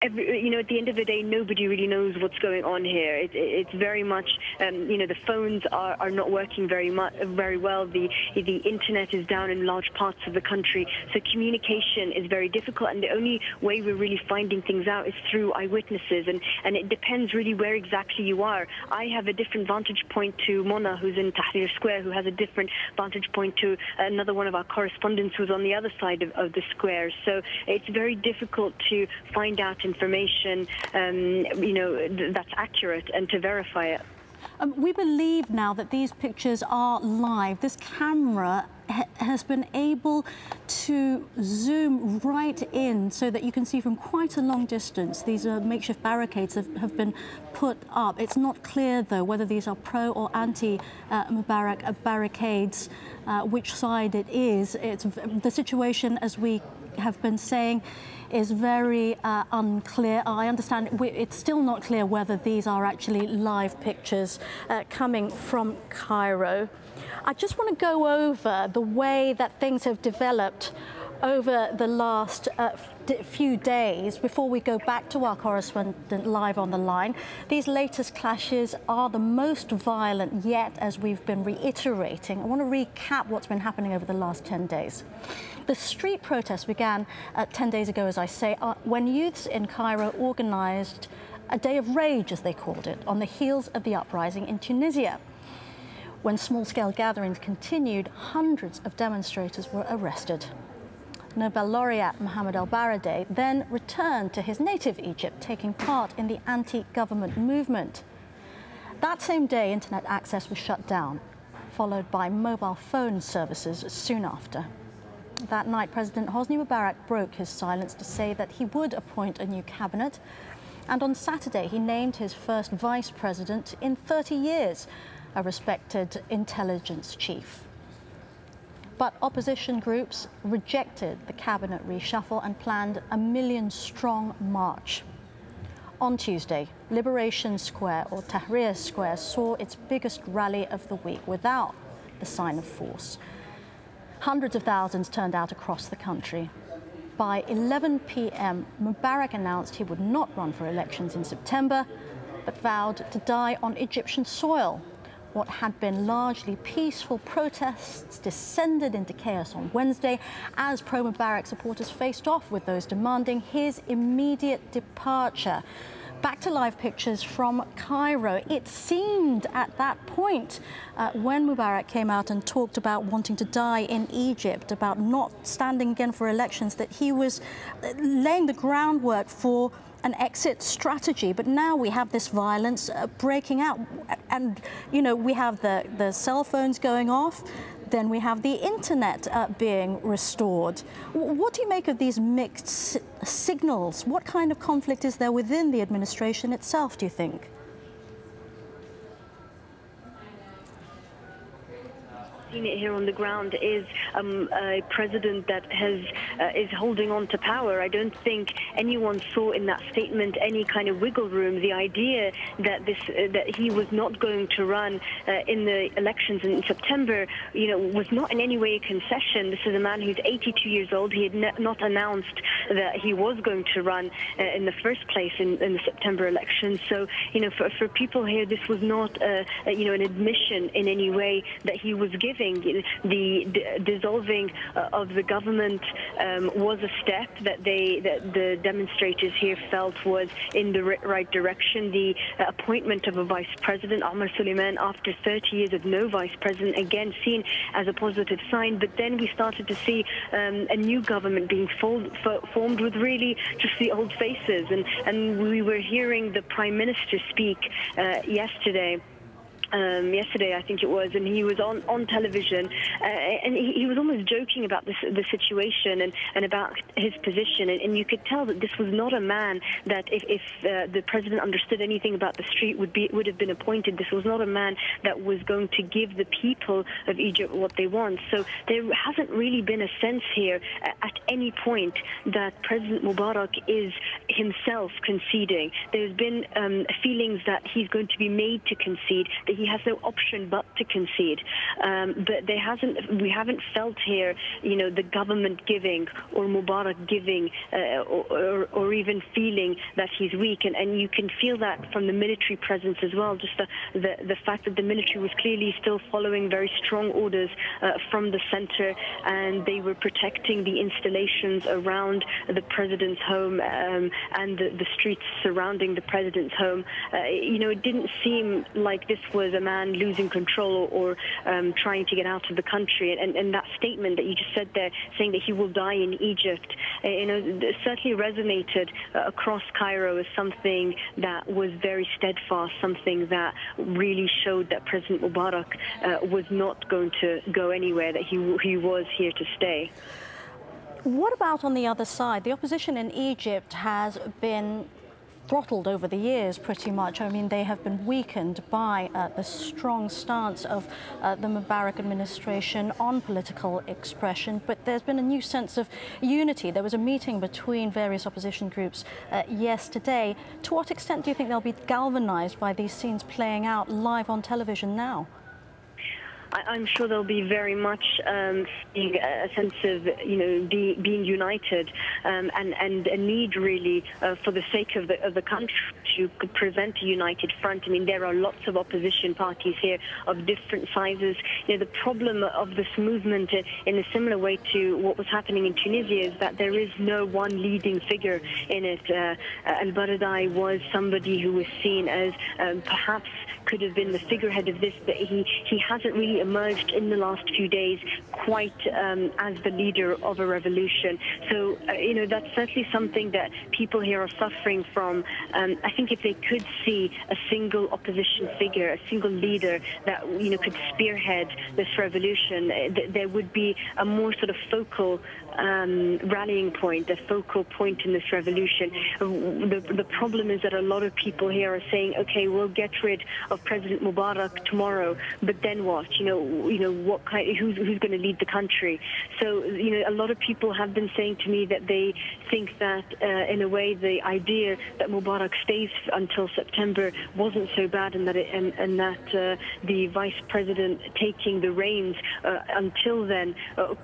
at the end of the day, nobody really knows what's going on here. It's very much, the phones are not working very well. The internet is down in large parts of the country, so communication is very difficult. And the only way we're really finding things out is through eyewitnesses, and it depends really where exactly you are. I have a different vantage point to Mona, who's in Tahrir Square, who has a different vantage point to another one of our correspondents who's on the other side of the square. So it's very difficult to find out information, that's accurate and to verify it. We believe now that these pictures are live. This camera has been able to zoom right in so that you can see from quite a long distance. These makeshift barricades have been put up. It's not clear, though, whether these are pro or anti-Mubarak barricades, which side it is. The situation, as we have been saying, is very unclear. I understand it's still not clear whether these are actually live pictures coming from Cairo. I just want to go over the way that things have developed over the last few days before we go back to our correspondent live on the line. These latest clashes are the most violent yet, as we've been reiterating. I want to recap what's been happening over the last 10 days. The street protests began 10 days ago, as I say, when youths in Cairo organized a day of rage, as they called it, on the heels of the uprising in Tunisia. When small-scale gatherings continued, hundreds of demonstrators were arrested. Nobel laureate Mohammed al-Baradei then returned to his native Egypt, taking part in the anti-government movement. That same day, internet access was shut down, followed by mobile phone services soon after. That night, President Hosni Mubarak broke his silence to say that he would appoint a new cabinet. And on Saturday, he named his first vice president in 30 years, a respected intelligence chief. But opposition groups rejected the cabinet reshuffle and planned a million-strong march. On Tuesday, Liberation Square, or Tahrir Square, saw its biggest rally of the week without the sign of force. Hundreds of thousands turned out across the country. By 11 p.m., Mubarak announced he would not run for elections in September, but vowed to die on Egyptian soil. What had been largely peaceful protests descended into chaos on Wednesday as pro-Mubarak supporters faced off with those demanding his immediate departure. Back to live pictures from Cairo. It seemed at that point, when Mubarak came out and talked about wanting to die in Egypt, about not standing again for elections, that he was laying the groundwork for an exit strategy. But now we have this violence breaking out, and we have the cell phones going off. Then we have the internet being restored. What do you make of these mixed signals? What kind of conflict is there within the administration itself, do you think? It here on the ground is a president that is holding on to power. I don't think anyone saw in that statement any kind of wiggle room. The idea that he was not going to run in the elections in September, was not in any way a concession. This is a man who's 82 years old. He had not announced that he was going to run in the first place in the September elections. So, for people here, this was not an admission in any way that he was giving. The dissolving of the government was a step that the demonstrators here felt was in the right direction. The appointment of a vice president, Omar Suleiman, after 30 years of no vice president, again seen as a positive sign. But then we started to see a new government being formed with really just the old faces. And we were hearing the Prime Minister speak yesterday, I think it was, and he was on television, and he was almost joking about the situation and about his position, and you could tell that this was not a man that if the president understood anything about the street would have been appointed. This was not a man that was going to give the people of Egypt what they want. So there hasn't really been a sense here at any point that President Mubarak is himself conceding. There's been feelings that he's going to be made to concede, that he has no option but to concede. But we haven't felt here, the government giving or Mubarak giving or even feeling that he's weak. And you can feel that from the military presence as well, just the fact that the military was clearly still following very strong orders from the center, and they were protecting the installations around the president's home and the streets surrounding the president's home. It didn't seem like this was a man losing control or trying to get out of the country. And that statement that you just said there, saying that he will die in Egypt, certainly resonated across Cairo as something that was very steadfast, something that really showed that President Mubarak was not going to go anywhere, that he was here to stay. What about on the other side? The opposition in Egypt has been throttled over the years, pretty much. I mean, they have been weakened by the strong stance of the Mubarak administration on political expression, but there's been a new sense of unity. There was a meeting between various opposition groups yesterday. To what extent do you think they'll be galvanized by these scenes playing out live on television now? I'm sure they'll be very much seeing a sense of, being united and a need really for the sake of the country to present a united front. I mean, there are lots of opposition parties here of different sizes. The problem of this movement, in a similar way to what was happening in Tunisia, is that there is no one leading figure in it. Al-Baradei was somebody who was seen as perhaps could have been the figurehead of this, but he hasn't really emerged in the last few days quite as the leader of a revolution. So, that's certainly something that people here are suffering from. I think if they could see a single opposition figure, a single leader that, could spearhead this revolution, there would be a more sort of focal rallying point, a focal point in this revolution. The problem is that a lot of people here are saying, okay, we'll get rid of President Mubarak tomorrow, but then what? What kind? Who's going to lead the country? So, a lot of people have been saying to me that they think that, in a way, the idea that Mubarak stays until September wasn't so bad, and that the vice president taking the reins until then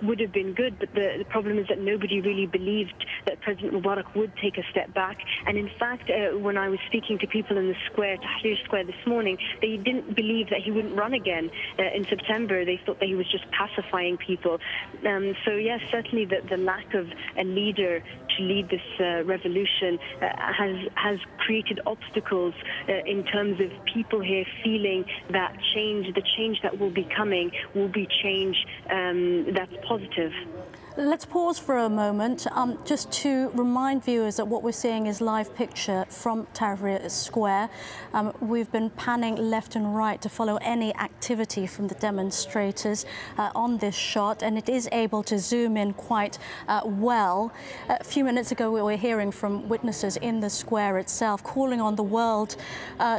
would have been good. But the problem is that nobody really believed that President Mubarak would take a step back. And in fact, when I was speaking to people in the square, Tahrir Square this morning, they didn't believe that he wouldn't run again in September. They thought that he was just pacifying people. So yes, certainly the lack of a leader to lead this revolution has created obstacles in terms of people here feeling that the change that will be coming will be change that's positive. Let's pause for a moment just to remind viewers that what we're seeing is live picture from Tahrir Square. We've been panning left and right to follow any activity from the demonstrators on this shot, and it is able to zoom in quite well. A few minutes ago we were hearing from witnesses in the square itself calling on the world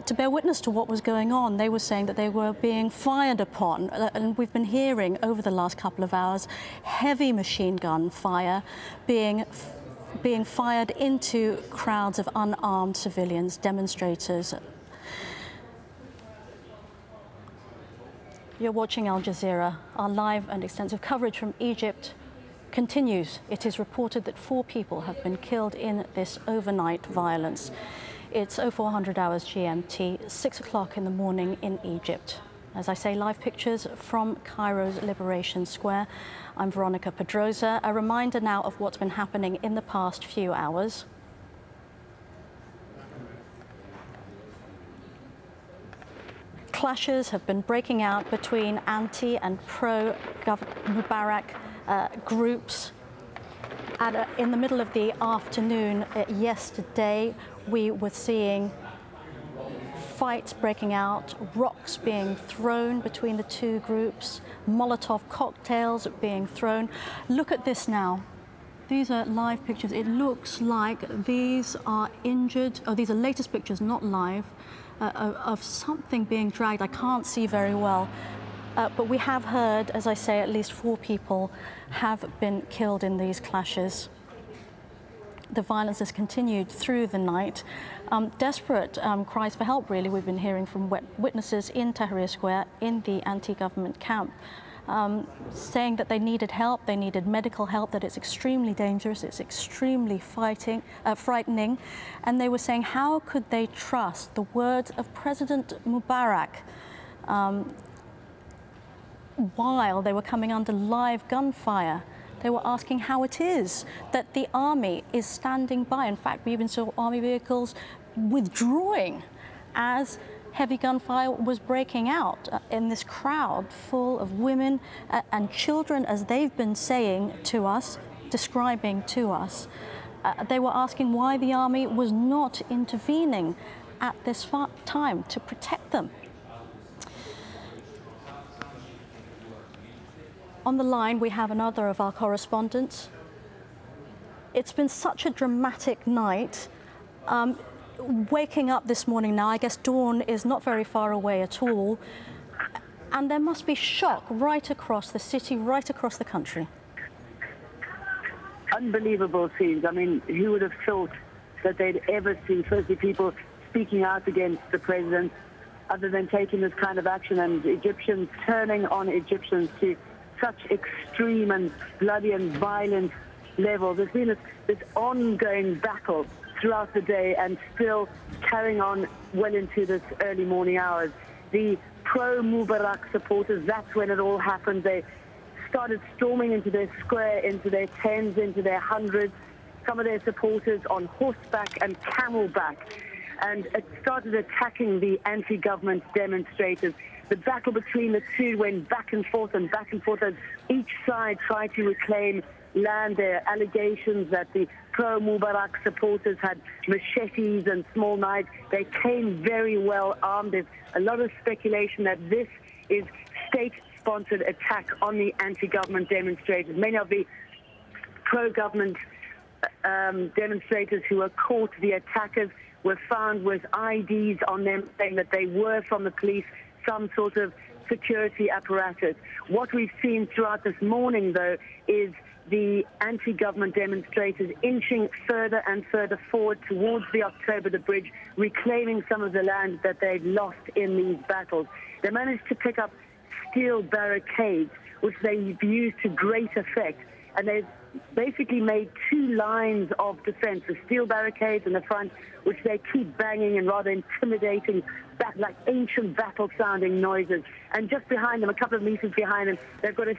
to bear witness to what was going on. They were saying that they were being fired upon, and we've been hearing over the last couple of hours heavy machine gun fire being fired into crowds of unarmed civilians, demonstrators. You're watching Al Jazeera. Our live and extensive coverage from Egypt continues. It is reported that 4 people have been killed in this overnight violence. It's 0400 hours GMT, 6 o'clock in the morning in Egypt. As I say, live pictures from Cairo's Liberation Square. I'm Veronica Pedrosa. A reminder now of what's been happening in the past few hours. Clashes have been breaking out between anti and pro-Mubarak groups. In the middle of the afternoon yesterday, we were seeing fights breaking out, rocks being thrown between the two groups, Molotov cocktails being thrown. Look at this now. These are live pictures. It looks like these are injured, these are latest pictures, not live, of something being dragged. I can't see very well. But we have heard, as I say, at least 4 people have been killed in these clashes. the violence has continued through the night. Desperate cries for help, really, we've been hearing from witnesses in Tahrir Square, in the anti-government camp, saying that they needed help, they needed medical help, that it's extremely dangerous, it's extremely frightening. And they were saying, how could they trust the words of President Mubarak while they were coming under live gunfire? They were asking how it is that the army is standing by. In fact, we even saw army vehicles withdrawing as heavy gunfire was breaking out in this crowd full of women and children, as they've been saying to us, describing to us. They were asking why the army was not intervening at this time to protect them. On the line, we have another of our correspondents. It's been such a dramatic night. Waking up this morning now, I guess dawn is not very far away at all. And there must be shock right across the city, right across the country. Unbelievable scenes. I mean, who would have thought that they'd ever see, firstly, people speaking out against the president, other than taking this kind of action, and Egyptians turning on Egyptians to such extreme and bloody and violent levels. There's been this ongoing battle throughout the day and still carrying on well into this early morning hours. The pro-Mubarak supporters, that's when it all happened. They started storming into their square, into their tens, into their hundreds, some of their supporters on horseback and camelback. And it started attacking the anti-government demonstrators. The battle between the two went back and forth as each side tried to reclaim land. There are allegations that the pro-Mubarak supporters had machetes and small knives. They came very well armed. There's a lot of speculation that this is state-sponsored attack on the anti-government demonstrators. Many of the pro-government demonstrators who were caught, the attackers, were found with IDs on them saying that they were from the police, some sort of security apparatus. What we've seen throughout this morning, though, is the anti-government demonstrators inching further and further forward towards the the bridge, reclaiming some of the land that they've lost in these battles. They managed to pick up steel barricades, which they've used to great effect, and they've basically made two lines of defense, the steel barricades in the front, which they keep banging and rather intimidating, like ancient battle-sounding noises. And just behind them, a couple of meters behind them, they've got a